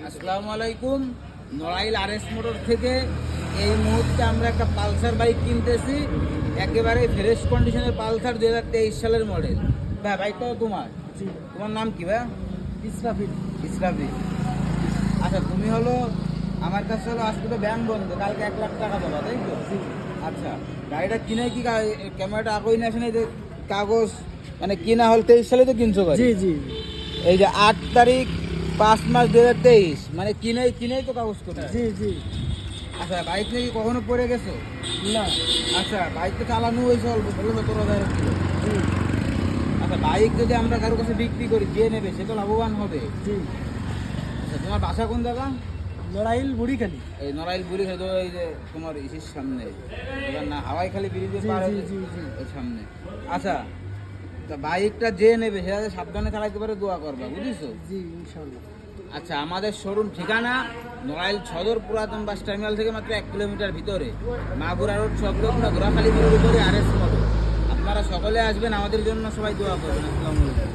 আসসালামু আলাইকুম। Narail RS motor থেকে এই মুহূর্তে আমরা একটা পালসার বাইক কিনতেছি, একেবারে ফ্রেশ কন্ডিশনের পালসার 2023 সালের মডেল। ভাই বাইকটাও তোমার? তোমার নাম কি ভাই? ইসরাফিল। ইসরাফিল। আচ্ছা, তুমি হলো আমার কাছে হলো আজকে তো ব্যাংক বন্ধ, কালকে 1 লাখ টাকা দেবা, তাই তো? আচ্ছা, গাড়িটা কিনে কি ক্যামেরাটা আগই না আসেনি যে কাগজ, মানে কিনা হল 23 সালে তো কিনছো গাড়ি? জি জি। এই যে 8 তারিখ 5 মাস 2023, মানে কিনেই তো কাগজ করে। জি জি। আচ্ছা, বাইক নিয়ে কি কখনো পড়ে গেছো? না। আচ্ছা, বাইক তো চালানো হয়েছে অল্প, 16-17,000 কিলো। জি আচ্ছা, বাইক যদি আমরা কারোর কাছে বিক্রি করি, যে নেবে সে তো লাভবান হবে। জি। আচ্ছা, তোমার বাসা কোন জায়গা? নড়াইল বুড়িখালি। এই নড়াইল বুড়ি খেতো, এই যে তোমার ইসির সামনে, এবার না হাওয়াইখালি ব্রিজের জি পার জি হয়ে জি জি। ওই সামনে। আচ্ছা, তা বাইকটা যে নেবে সে যাতে সাবধানে চালাইতে পারে, দোয়া করবা, বুঝেছো? জি ইনশাআল্লাহ। আচ্ছা, আমাদের শোরুম ঠিকানা নড়াইল সদর পুরাতন বাস টার্মিনাল থেকে মাত্র 1 কিলোমিটার ভিতরে, মাগুরা রোড সংলগ্ন ঘোড়াখালী মোড়ের উপরে আরএস মোটর। আপনারা সকলে আসবেন, আমাদের জন্য সবাই দোয়া করবেন। আসসালামু আলাইকুম।